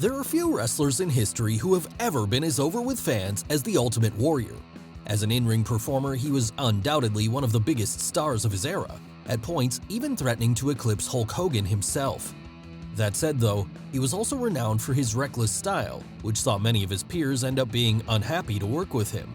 There are few wrestlers in history who have ever been as over with fans as the Ultimate Warrior. As an in-ring performer, he was undoubtedly one of the biggest stars of his era, at points even threatening to eclipse Hulk Hogan himself. That said though, he was also renowned for his reckless style, which saw many of his peers end up being unhappy to work with him.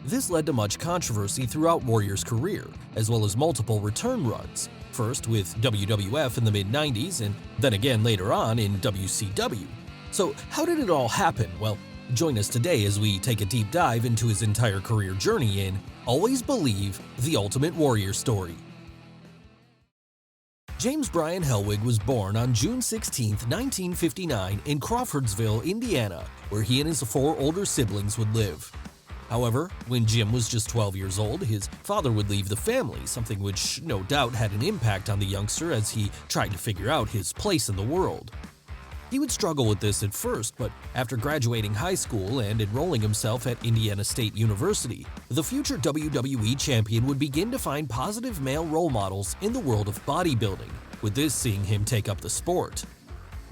This led to much controversy throughout Warrior's career, as well as multiple return runs, first with WWF in the mid-90s and then again later on in WCW. So how did it all happen? Well, join us today as we take a deep dive into his entire career journey in Always Believe the Ultimate Warrior Story. James Bryan Hellwig was born on June 16, 1959 in Crawfordsville, Indiana, where he and his four older siblings would live. However, when Jim was just 12 years old, his father would leave the family, something which no doubt had an impact on the youngster as he tried to figure out his place in the world. He would struggle with this at first, but after graduating high school and enrolling himself at Indiana State University, the future WWE champion would begin to find positive male role models in the world of bodybuilding, with this seeing him take up the sport.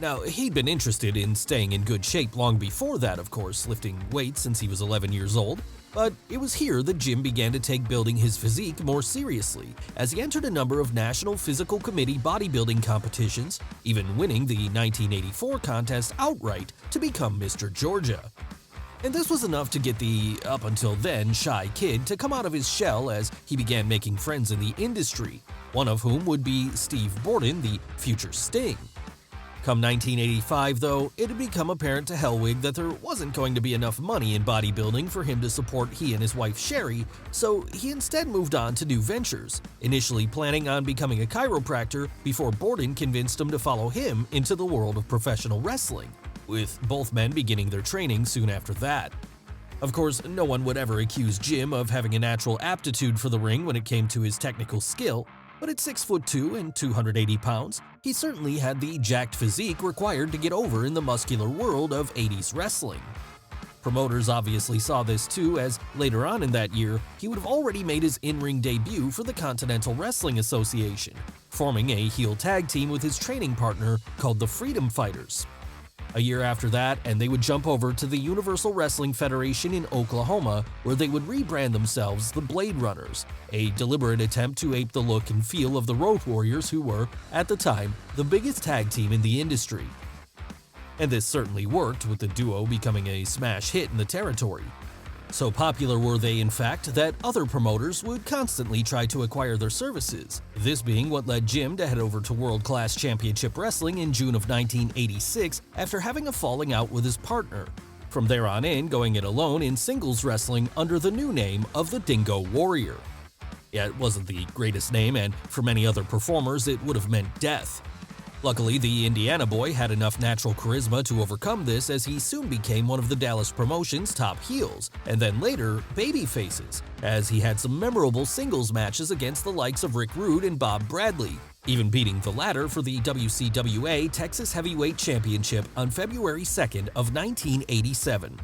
Now, he'd been interested in staying in good shape long before that, of course, lifting weights since he was 11 years old, but it was here that Jim began to take building his physique more seriously, as he entered a number of National Physical Committee bodybuilding competitions, even winning the 1984 contest outright to become Mr. Georgia. And this was enough to get the, up until then, shy kid to come out of his shell as he began making friends in the industry, one of whom would be Steve Borden, the future Sting. Come 1985, though, it had become apparent to Hellwig that there wasn't going to be enough money in bodybuilding for him to support he and his wife Sherry, so he instead moved on to new ventures, initially planning on becoming a chiropractor before Borden convinced him to follow him into the world of professional wrestling, with both men beginning their training soon after that. Of course, no one would ever accuse Jim of having a natural aptitude for the ring when it came to his technical skill, but at 6'2" and 280 pounds, he certainly had the jacked physique required to get over in the muscular world of 80s wrestling. Promoters obviously saw this too, as later on in that year, he would have already made his in-ring debut for the Continental Wrestling Association, forming a heel tag team with his training partner called the Freedom Fighters. A year after that, and they would jump over to the Universal Wrestling Federation in Oklahoma, where they would rebrand themselves the Blade Runners, a deliberate attempt to ape the look and feel of the Road Warriors, who were, at the time, the biggest tag team in the industry. And this certainly worked, with the duo becoming a smash hit in the territory. So popular were they, in fact, that other promoters would constantly try to acquire their services, this being what led Jim to head over to World Class Championship Wrestling in June of 1986 after having a falling out with his partner. From there on in, going it alone in singles wrestling under the new name of the Dingo Warrior. Yeah, it wasn't the greatest name, and for many other performers it would have meant death. Luckily, the Indiana boy had enough natural charisma to overcome this, as he soon became one of the Dallas promotion's top heels, and then later, baby faces, as he had some memorable singles matches against the likes of Rick Rude and Bob Bradley, even beating the latter for the WCWA Texas Heavyweight Championship on February 2nd of 1987.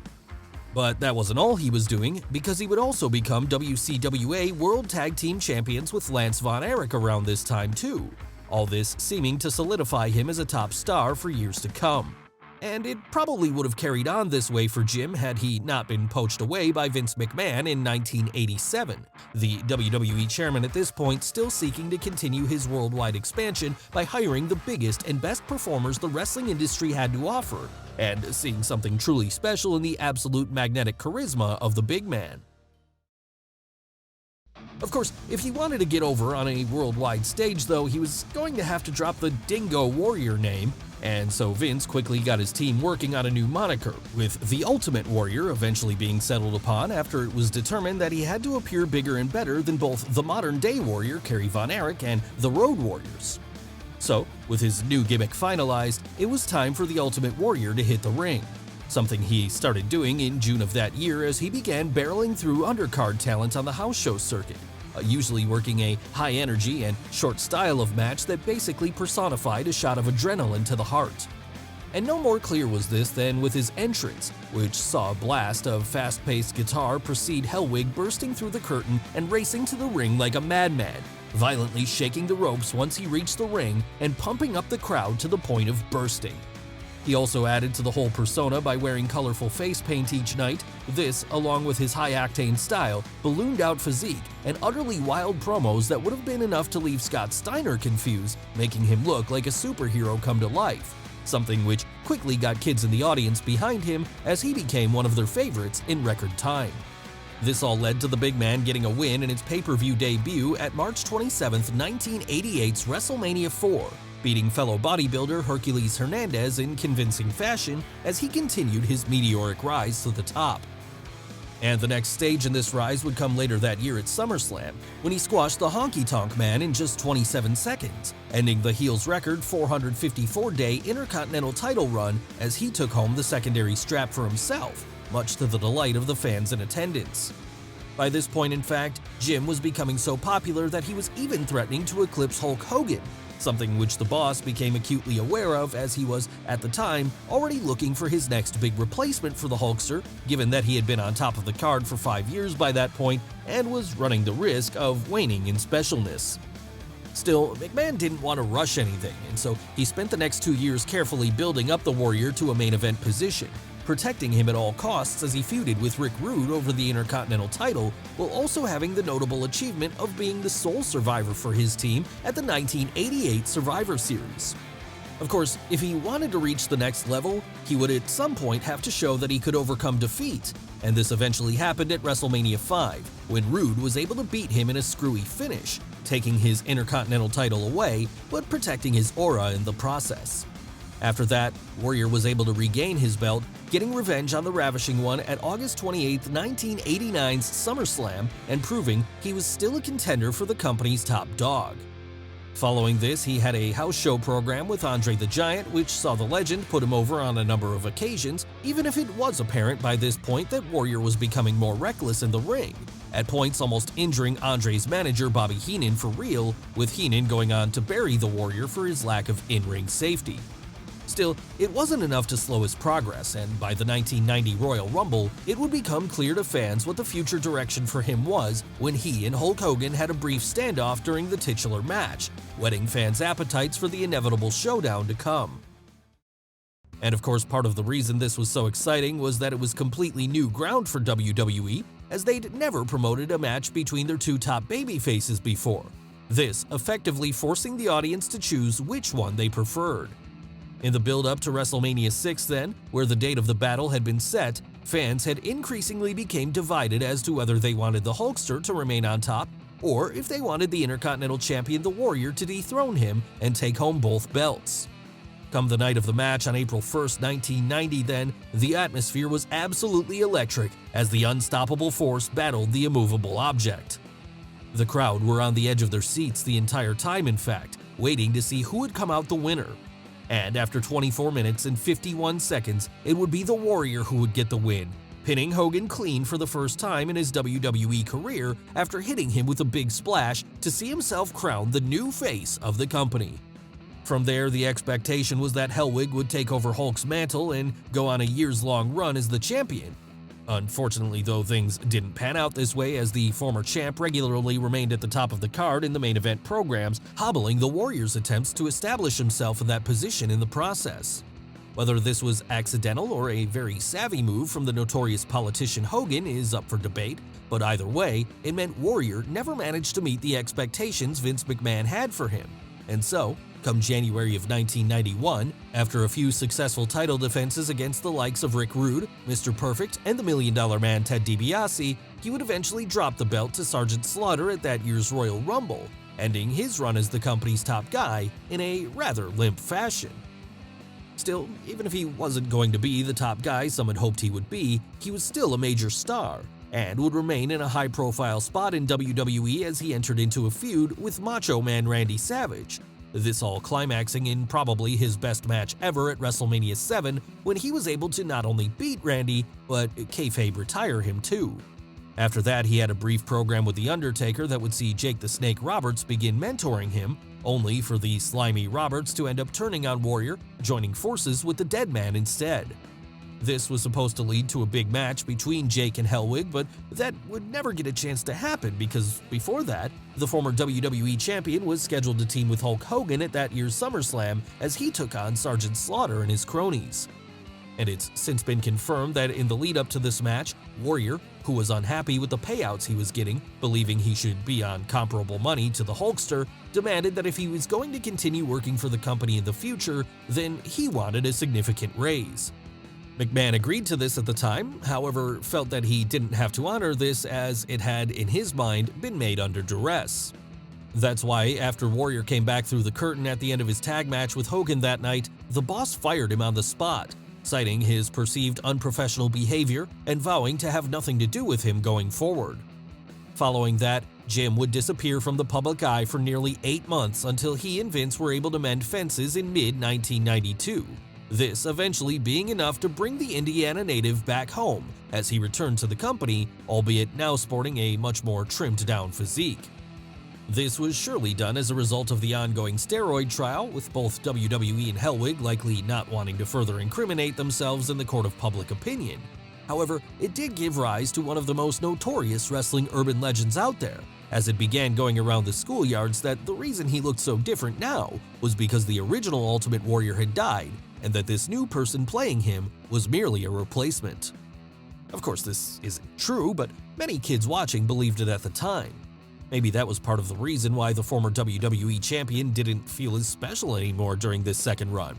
But that wasn't all he was doing, because he would also become WCWA World Tag Team Champions with Lance Von Erich around this time too. All this seeming to solidify him as a top star for years to come. And it probably would have carried on this way for Jim had he not been poached away by Vince McMahon in 1987, the WWE chairman at this point still seeking to continue his worldwide expansion by hiring the biggest and best performers the wrestling industry had to offer, and seeing something truly special in the absolute magnetic charisma of the big man. Of course, if he wanted to get over on a worldwide stage though, he was going to have to drop the Dingo Warrior name, and so Vince quickly got his team working on a new moniker, with the Ultimate Warrior eventually being settled upon after it was determined that he had to appear bigger and better than both the modern-day Warrior, Kerry Von Erich, and the Road Warriors. So, with his new gimmick finalized, it was time for the Ultimate Warrior to hit the ring. Something he started doing in June of that year as he began barreling through undercard talent on the house show circuit, usually working a high-energy and short style of match that basically personified a shot of adrenaline to the heart. And no more clear was this than with his entrance, which saw a blast of fast-paced guitar precede Hellwig bursting through the curtain and racing to the ring like a madman, violently shaking the ropes once he reached the ring and pumping up the crowd to the point of bursting. He also added to the whole persona by wearing colorful face paint each night. This, along with his high-octane style, ballooned-out physique, and utterly wild promos that would have been enough to leave Scott Steiner confused, making him look like a superhero come to life. Something which quickly got kids in the audience behind him as he became one of their favorites in record time. This all led to the big man getting a win in its pay-per-view debut at March 27, 1988's WrestleMania IV, beating fellow bodybuilder Hercules Hernandez in convincing fashion as he continued his meteoric rise to the top. And the next stage in this rise would come later that year at SummerSlam, when he squashed the Honky Tonk Man in just 27 seconds, ending the heel's record 454-day Intercontinental title run as he took home the secondary strap for himself, much to the delight of the fans in attendance. By this point, in fact, Jim was becoming so popular that he was even threatening to eclipse Hulk Hogan, something which the boss became acutely aware of as he was, at the time, already looking for his next big replacement for the Hulkster, given that he had been on top of the card for 5 years by that point and was running the risk of waning in specialness. Still, McMahon didn't want to rush anything, and so he spent the next 2 years carefully building up the Warrior to a main event position, protecting him at all costs as he feuded with Rick Rude over the Intercontinental title, while also having the notable achievement of being the sole survivor for his team at the 1988 Survivor Series. Of course, if he wanted to reach the next level, he would at some point have to show that he could overcome defeat, and this eventually happened at WrestleMania V, when Rude was able to beat him in a screwy finish, taking his Intercontinental title away, but protecting his aura in the process. After that, Warrior was able to regain his belt, getting revenge on the ravishing one at August 28, 1989's SummerSlam, and proving he was still a contender for the company's top dog. Following this, he had a house show program with Andre the Giant, which saw the legend put him over on a number of occasions, even if it was apparent by this point that Warrior was becoming more reckless in the ring, at points almost injuring Andre's manager Bobby Heenan for real, with Heenan going on to bury the Warrior for his lack of in-ring safety. Still, it wasn't enough to slow his progress, and by the 1990 Royal Rumble, it would become clear to fans what the future direction for him was when he and Hulk Hogan had a brief standoff during the titular match, whetting fans' appetites for the inevitable showdown to come. And of course, part of the reason this was so exciting was that it was completely new ground for WWE, as they'd never promoted a match between their two top babyfaces before, this effectively forcing the audience to choose which one they preferred. In the build-up to WrestleMania VI then, where the date of the battle had been set, fans had increasingly become divided as to whether they wanted the Hulkster to remain on top, or if they wanted the Intercontinental Champion the Warrior to dethrone him and take home both belts. Come the night of the match on April 1, 1990 then, the atmosphere was absolutely electric as the unstoppable force battled the immovable object. The crowd were on the edge of their seats the entire time, in fact, waiting to see who would come out the winner. And after 24 minutes and 51 seconds, it would be the Warrior who would get the win, pinning Hogan clean for the first time in his WWE career after hitting him with a big splash to see himself crowned the new face of the company. From there, the expectation was that Hellwig would take over Hulk's mantle and go on a years-long run as the champion. Unfortunately, though, things didn't pan out this way, as the former champ regularly remained at the top of the card in the main event programs, hobbling the Warrior's attempts to establish himself in that position in the process. Whether this was accidental or a very savvy move from the notorious politician Hogan is up for debate, but either way, it meant Warrior never managed to meet the expectations Vince McMahon had for him, and so, come January of 1991, after a few successful title defenses against the likes of Rick Rude, Mr. Perfect, and the Million Dollar Man Ted DiBiase, he would eventually drop the belt to Sergeant Slaughter at that year's Royal Rumble, ending his run as the company's top guy in a rather limp fashion. Still, even if he wasn't going to be the top guy some had hoped he would be, he was still a major star, and would remain in a high-profile spot in WWE as he entered into a feud with Macho Man Randy Savage, this all climaxing in probably his best match ever at WrestleMania VII, when he was able to not only beat Randy, but kayfabe retire him too. After that, he had a brief program with The Undertaker that would see Jake the Snake Roberts begin mentoring him, only for the slimy Roberts to end up turning on Warrior, joining forces with the Dead Man instead. This was supposed to lead to a big match between Jake and Hellwig, but that would never get a chance to happen because before that, the former WWE champion was scheduled to team with Hulk Hogan at that year's SummerSlam as he took on Sergeant Slaughter and his cronies. And it's since been confirmed that in the lead-up to this match, Warrior, who was unhappy with the payouts he was getting, believing he should be on comparable money to the Hulkster, demanded that if he was going to continue working for the company in the future, then he wanted a significant raise. McMahon agreed to this at the time, however, felt that he didn't have to honor this as it had, in his mind, been made under duress. That's why, after Warrior came back through the curtain at the end of his tag match with Hogan that night, the boss fired him on the spot, citing his perceived unprofessional behavior and vowing to have nothing to do with him going forward. Following that, Jim would disappear from the public eye for nearly 8 months until he and Vince were able to mend fences in mid-1992. This eventually being enough to bring the Indiana native back home as he returned to the company, albeit now sporting a much more trimmed-down physique. This was surely done as a result of the ongoing steroid trial, with both WWE and Hellwig likely not wanting to further incriminate themselves in the court of public opinion. However, it did give rise to one of the most notorious wrestling urban legends out there, as it began going around the schoolyards that the reason he looked so different now was because the original Ultimate Warrior had died, and that this new person playing him was merely a replacement. Of course, this isn't true, but many kids watching believed it at the time. Maybe that was part of the reason why the former WWE champion didn't feel as special anymore during this second run.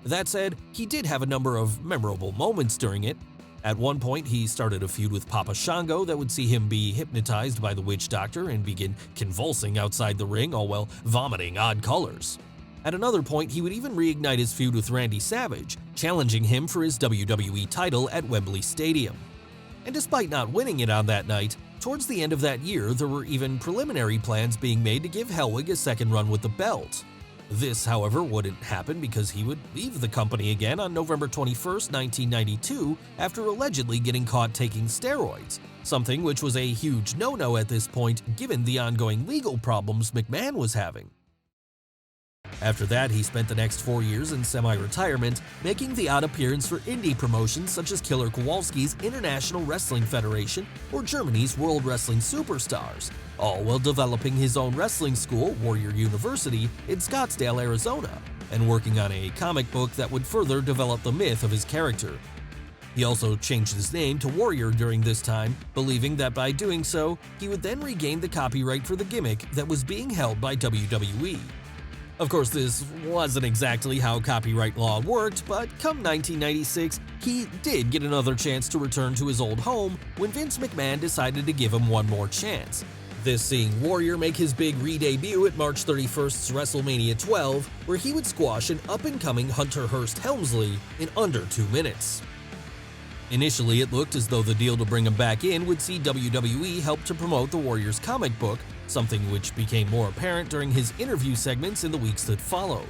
That said, he did have a number of memorable moments during it. At one point, he started a feud with Papa Shango that would see him be hypnotized by the witch doctor and begin convulsing outside the ring, all while vomiting odd colors. At another point, he would even reignite his feud with Randy Savage, challenging him for his WWE title at Wembley Stadium. And despite not winning it on that night, towards the end of that year, there were even preliminary plans being made to give Hellwig a second run with the belt. This, however, wouldn't happen because he would leave the company again on November 21, 1992, after allegedly getting caught taking steroids, something which was a huge no-no at this point given the ongoing legal problems McMahon was having. After that, he spent the next 4 years in semi-retirement, making the odd appearance for indie promotions such as Killer Kowalski's International Wrestling Federation or Germany's World Wrestling Superstars, all while developing his own wrestling school, Warrior University, in Scottsdale, Arizona, and working on a comic book that would further develop the myth of his character. He also changed his name to Warrior during this time, believing that by doing so, he would then regain the copyright for the gimmick that was being held by WWE. Of course, this wasn't exactly how copyright law worked, but come 1996, he did get another chance to return to his old home when Vince McMahon decided to give him one more chance. This seeing Warrior make his big re-debut at March 31st's WrestleMania 12, where he would squash an up-and-coming Hunter Hearst Helmsley in under 2 minutes. Initially, it looked as though the deal to bring him back in would see WWE help to promote the Warrior's comic book, something which became more apparent during his interview segments in the weeks that followed.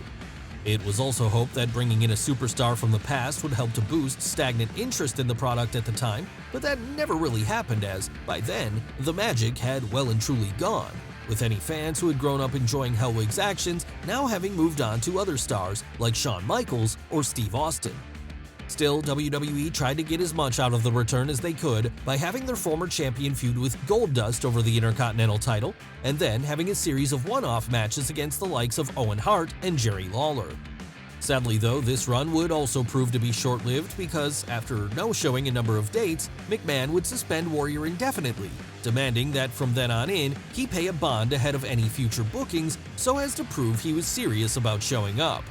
It was also hoped that bringing in a superstar from the past would help to boost stagnant interest in the product at the time, but that never really happened as, by then, the magic had well and truly gone, with any fans who had grown up enjoying Hellwig's actions now having moved on to other stars like Shawn Michaels or Steve Austin. Still, WWE tried to get as much out of the return as they could by having their former champion feud with Goldust over the Intercontinental title, and then having a series of one-off matches against the likes of Owen Hart and Jerry Lawler. Sadly though, this run would also prove to be short-lived because, after no-showing a number of dates, McMahon would suspend Warrior indefinitely, demanding that from then on in, he pay a bond ahead of any future bookings so as to prove he was serious about showing up.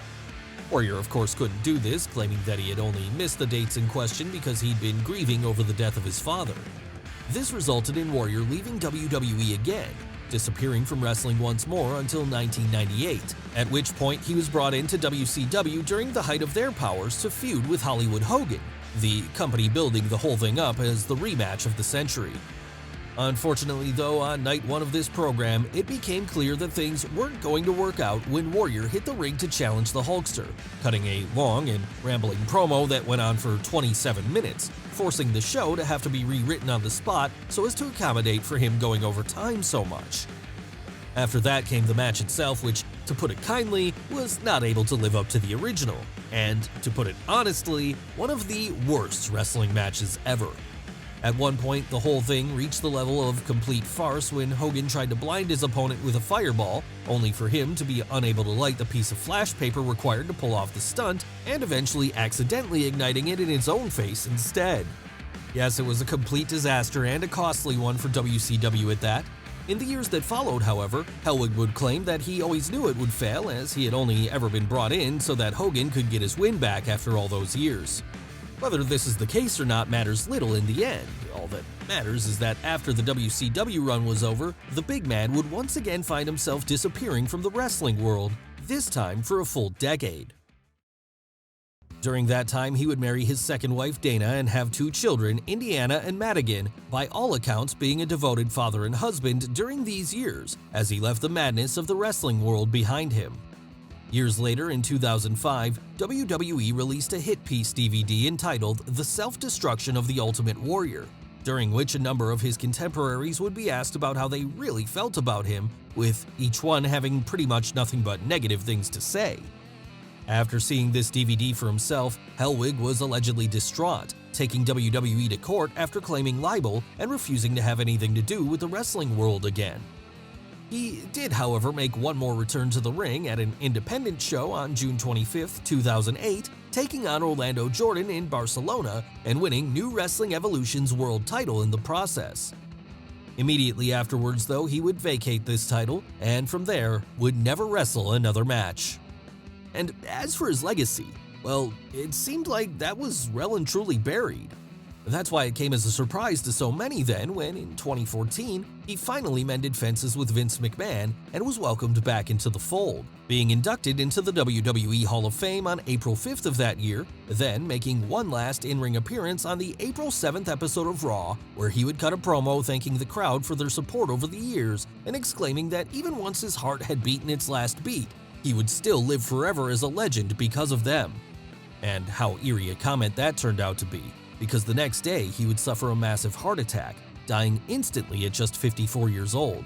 Warrior, of course, couldn't do this, claiming that he had only missed the dates in question because he'd been grieving over the death of his father. This resulted in Warrior leaving WWE again, disappearing from wrestling once more until 1998, at which point he was brought into WCW during the height of their powers to feud with Hollywood Hogan, the company building the whole thing up as the rematch of the century. Unfortunately though, on night one of this program, it became clear that things weren't going to work out when Warrior hit the ring to challenge the Hulkster, cutting a long and rambling promo that went on for 27 minutes, forcing the show to have to be rewritten on the spot so as to accommodate for him going over time so much. After that came the match itself, which, to put it kindly, was not able to live up to the original, and, to put it honestly, one of the worst wrestling matches ever. At one point, the whole thing reached the level of complete farce when Hogan tried to blind his opponent with a fireball, only for him to be unable to light the piece of flash paper required to pull off the stunt, and eventually accidentally igniting it in his own face instead. Yes, it was a complete disaster and a costly one for WCW at that. In the years that followed, however, Helwig would claim that he always knew it would fail, as he had only ever been brought in so that Hogan could get his win back after all those years. Whether this is the case or not matters little in the end. All that matters is that after the WCW run was over, the big man would once again find himself disappearing from the wrestling world, this time for a full decade. During that time, he would marry his second wife Dana and have 2 children, Indiana and Madigan, by all accounts being a devoted father and husband during these years, as he left the madness of the wrestling world behind him. Years later, in 2005, WWE released a hit piece DVD entitled The Self-Destruction of the Ultimate Warrior, during which a number of his contemporaries would be asked about how they really felt about him, with each one having pretty much nothing but negative things to say. After seeing this DVD for himself, Helwig was allegedly distraught, taking WWE to court after claiming libel and refusing to have anything to do with the wrestling world again. He did, however, make one more return to the ring at an independent show on June 25, 2008, taking on Orlando Jordan in Barcelona and winning New Wrestling Evolution's world title in the process. Immediately afterwards, though, he would vacate this title and from there would never wrestle another match. And as for his legacy, well, it seemed like that was well and truly buried. That's why it came as a surprise to so many then when, in 2014, he finally mended fences with Vince McMahon and was welcomed back into the fold, being inducted into the WWE Hall of Fame on April 5th of that year, then making one last in-ring appearance on the April 7th episode of Raw, where he would cut a promo thanking the crowd for their support over the years and exclaiming that even once his heart had beaten its last beat, he would still live forever as a legend because of them. And how eerie a comment that turned out to be, because the next day he would suffer a massive heart attack, dying instantly at just 54 years old.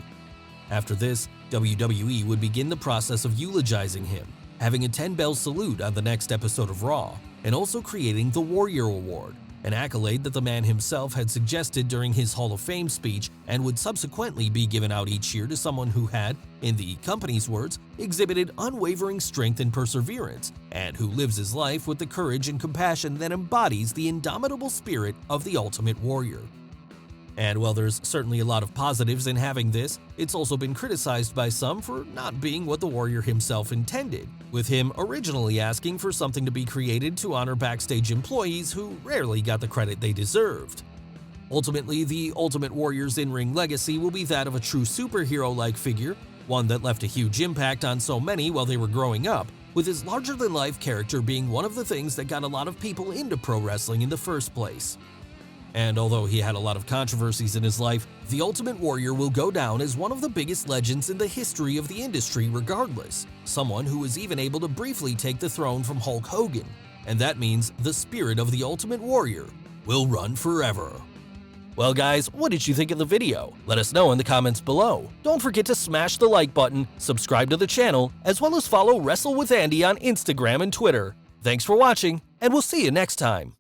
After this, WWE would begin the process of eulogizing him, having a 10-bell salute on the next episode of Raw, and also creating the Warrior Award, an accolade that the man himself had suggested during his Hall of Fame speech and would subsequently be given out each year to someone who had, in the company's words, exhibited unwavering strength and perseverance, and who lives his life with the courage and compassion that embodies the indomitable spirit of the Ultimate Warrior. And while there's certainly a lot of positives in having this, it's also been criticized by some for not being what the Warrior himself intended, with him originally asking for something to be created to honor backstage employees who rarely got the credit they deserved. Ultimately, the Ultimate Warrior's in-ring legacy will be that of a true superhero-like figure, one that left a huge impact on so many while they were growing up, with his larger-than-life character being one of the things that got a lot of people into pro wrestling in the first place. And although he had a lot of controversies in his life, the Ultimate Warrior will go down as one of the biggest legends in the history of the industry regardless, someone who was even able to briefly take the throne from Hulk Hogan, and that means the spirit of the Ultimate Warrior will run forever. Well guys, what did you think of the video? Let us know in the comments below. Don't forget to smash the like button, subscribe to the channel, as well as follow Wrestle with Andy on Instagram and Twitter. Thanks for watching, and we'll see you next time.